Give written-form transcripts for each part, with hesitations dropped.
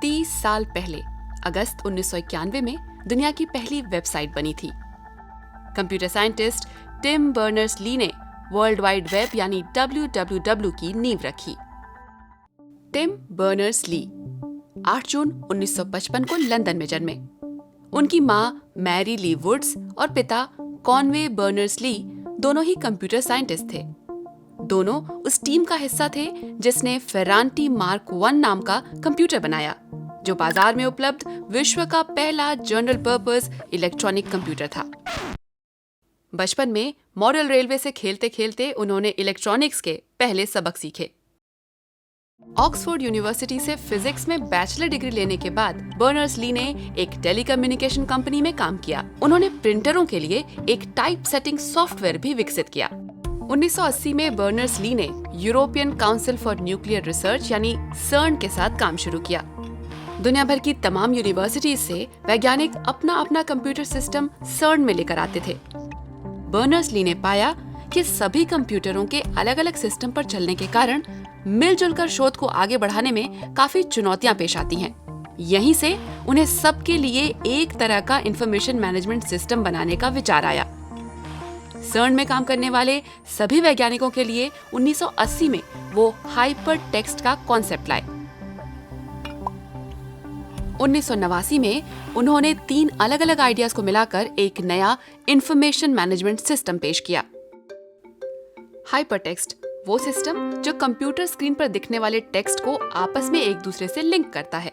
30 साल पहले अगस्त 1991 में दुनिया की पहली वेबसाइट बनी थी। कंप्यूटर साइंटिस्ट टिम बर्नर्स-ली ने वर्ल्ड वाइड वेब यानी WWW की नींव रखी। टिम बर्नर्स-ली 8 जून 1955 को लंदन में जन्मे। उनकी मां मैरी ली वुड्स और पिता कॉनवे बर्नर्स-ली दोनों ही कंप्यूटर साइंटिस्ट थे। दोनों उस टीम का हिस्सा थे जिसने फेरांटी मार्क 1 नाम का कंप्यूटर बनाया, जो बाजार में उपलब्ध विश्व का पहला जनरल पर्पस इलेक्ट्रॉनिक कंप्यूटर था। बचपन में मॉडल रेलवे से खेलते खेलते उन्होंने इलेक्ट्रॉनिक्स के पहले सबक सीखे। ऑक्सफोर्ड यूनिवर्सिटी से फिजिक्स में बैचलर डिग्री लेने के बाद बर्नर्स-ली ने एक टेलीकम्युनिकेशन कंपनी में काम किया। उन्होंने प्रिंटरों के लिए एक टाइप सेटिंग सॉफ्टवेयर भी विकसित किया। 1980 में बर्नर्स-ली ने European council for nuclear research यानी सर्न के साथ काम शुरू किया। दुनिया भर की तमाम यूनिवर्सिटीज से वैज्ञानिक अपना अपना कंप्यूटर सिस्टम सर्न में लेकर आते थे। बर्नर्स-ली ने पाया कि सभी कंप्यूटरों के अलग अलग सिस्टम पर चलने के कारण मिलजुल कर शोध को आगे बढ़ाने में काफी चुनौतियां पेश आती हैं। यहीं से उन्हें सबके लिए एक तरह का इंफॉर्मेशन मैनेजमेंट सिस्टम बनाने का विचार आया। सर्न में काम करने वाले सभी वैज्ञानिकों के लिए 1980 में वो हाइपर टेक्स्ट का कॉन्सेप्ट लाए। 1989 में उन्होंने 3 अलग अलग आइडियाज को मिलाकर एक नया इंफॉर्मेशन मैनेजमेंट सिस्टम पेश किया। हाइपर टेक्स्ट वो सिस्टम जो कंप्यूटर स्क्रीन पर दिखने वाले टेक्स्ट को आपस में एक दूसरे से लिंक करता है।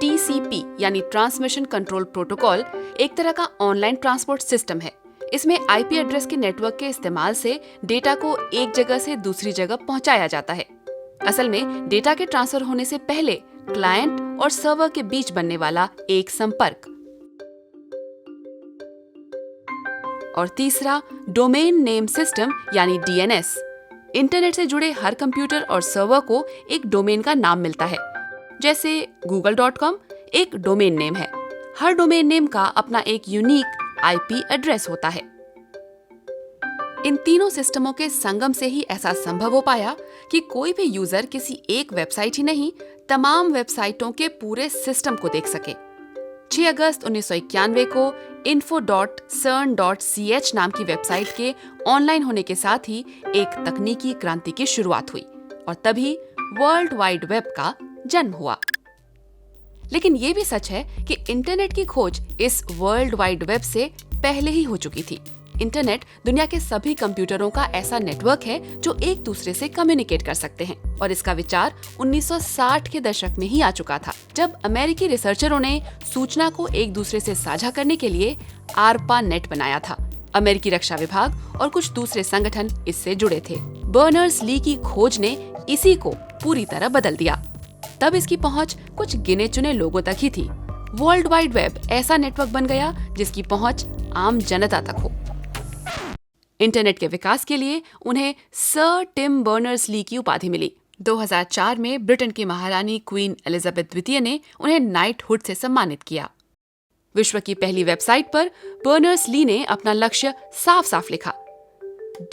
TCP यानी ट्रांसमिशन कंट्रोल प्रोटोकॉल एक तरह का ऑनलाइन ट्रांसपोर्ट सिस्टम है। इसमें IP एड्रेस के नेटवर्क के इस्तेमाल से डेटा को एक जगह से दूसरी जगह पहुंचाया जाता है। असल में डेटा के ट्रांसफर होने से पहले क्लाइंट और सर्वर के बीच बनने वाला एक संपर्क। और तीसरा डोमेन नेम सिस्टम यानी DNS। इंटरनेट से जुड़े हर कंप्यूटर और सर्वर को एक डोमेन का नाम मिलता है। जैसे google.com एक डोमेन नेम है। हर डोमेन नेम का अपना एक यूनिक IP एड्रेस होता है। इन तीनों सिस्टमों के संगम से ही ऐसा संभव हो पाया कि कोई भी यूजर किसी एक वेबसाइट ही नहीं, तमाम वेबसाइटों के पूरे सिस्टम को देख सके। 6 अगस्त 1991 को info.cern.ch नाम की वेबसाइट के ऑनलाइन होने के साथ ही एक तकनीकी क्रांति की शुरुआत हुई और तभी वर्ल्ड वाइड वेब का जन्म हुआ। लेकिन ये भी सच है कि इंटरनेट की खोज इस वर्ल्ड वाइड वेब से पहले ही हो चुकी थी। इंटरनेट दुनिया के सभी कंप्यूटरों का ऐसा नेटवर्क है जो एक दूसरे से कम्युनिकेट कर सकते हैं और इसका विचार 1960 के दशक में ही आ चुका था, जब अमेरिकी रिसर्चरों ने सूचना को एक दूसरे से साझा करने के लिए ARPANET बनाया था। अमेरिकी रक्षा विभाग और कुछ दूसरे संगठन इससे जुड़े थे। बर्नर्स-ली की खोज ने इसी को पूरी तरह बदल दिया। तब इसकी पहुंच कुछ गिने चुने लोगों तक ही थी। वर्ल्ड वाइड वेब ऐसा नेटवर्क बन गया जिसकी पहुंच आम जनता तक हो। इंटरनेट के विकास के लिए उन्हें सर टिम बर्नर्स-ली की उपाधि मिली। 2004 में ब्रिटेन की महारानी क्वीन एलिजाबेथ द्वितीय ने उन्हें नाइटहुड से सम्मानित किया। विश्व की पहली वेबसाइट पर बर्नर्स-ली ने अपना लक्ष्य साफ साफ लिखा।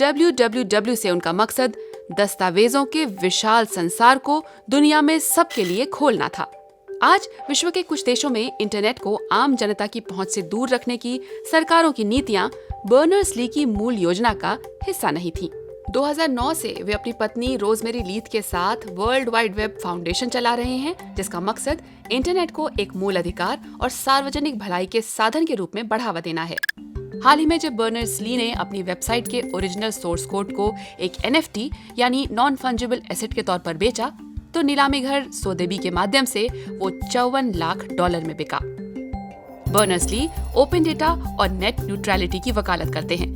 WWW से उनका मकसद दस्तावेजों के विशाल संसार को दुनिया में सबके लिए खोलना था। आज विश्व के कुछ देशों में इंटरनेट को आम जनता की पहुंच से दूर रखने की सरकारों की नीतियां बर्नर्स-ली की मूल योजना का हिस्सा नहीं थीं। 2009 से वे अपनी पत्नी रोजमेरी लीथ के साथ वर्ल्ड वाइड वेब फाउंडेशन चला रहे हैं, जिसका मकसद इंटरनेट को एक मूल अधिकार और सार्वजनिक भलाई के साधन के रूप में बढ़ावा देना है। हाल ही में जब बर्नर्स-ली ने अपनी वेबसाइट के ओरिजिनल सोर्स कोड को एक NFT यानी नॉन फंजिबल एसेट के तौर पर बेचा, तो नीलामी घर सोदेबी के माध्यम से वो $54 लाख में बिका। बर्नर्स-ली ओपन डेटा और नेट न्यूट्रलिटी की वकालत करते हैं,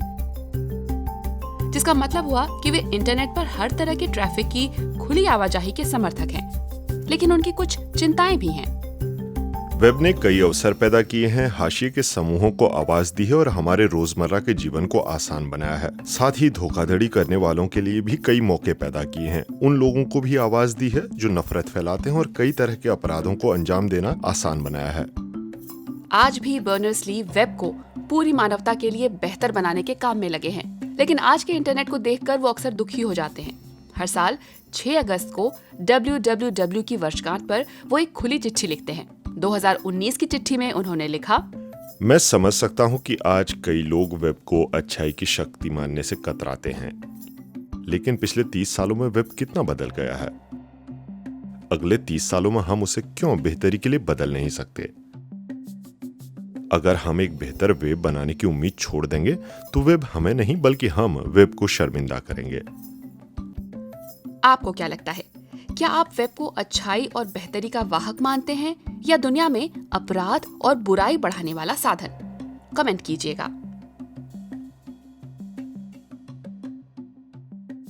जिसका मतलब हुआ कि वे इंटरनेट पर हर तरह के ट्रैफिक की खुली आवाजाही के समर्थक हैं। लेकिन उनकी कुछ चिंताएं भी हैं। वेब ने कई अवसर पैदा किए हैं, हाशिए के समूहों को आवाज दी है और हमारे रोजमर्रा के जीवन को आसान बनाया है। साथ ही धोखाधड़ी करने वालों के लिए भी कई मौके पैदा किए हैं। उन लोगों को भी आवाज दी है जो नफरत फैलाते हैं और कई तरह के अपराधों को अंजाम देना आसान बनाया है। आज भी बर्नर्स-ली वेब को पूरी मानवता के लिए बेहतर बनाने के काम में लगे हैं। लेकिन आज के इंटरनेट को देखकर वो अक्सर दुखी हो जाते हैं। हर साल 6 अगस्त को www की वर्षगांठ पर वो एक खुली चिट्ठी लिखते हैं। 2019 की चिट्ठी में उन्होंने लिखा, मैं समझ सकता हूँ कि आज कई लोग वेब को अच्छाई की शक्ति मानने से कतराते हैं, लेकिन पिछले 30 सालों में वेब कितना बदल गया है। अगले 30 सालों में हम उसे क्यों बेहतरी के लिए बदल नहीं सकते? अगर हम एक बेहतर वेब बनाने की उम्मीद छोड़ देंगे तो वेब हमें नहीं बल्कि हम वेब को शर्मिंदा करेंगे। आपको क्या लगता है, क्या आप वेब को अच्छाई और बेहतरी का वाहक मानते हैं या दुनिया में अपराध और बुराई बढ़ाने वाला साधन? कमेंट कीजिएगा।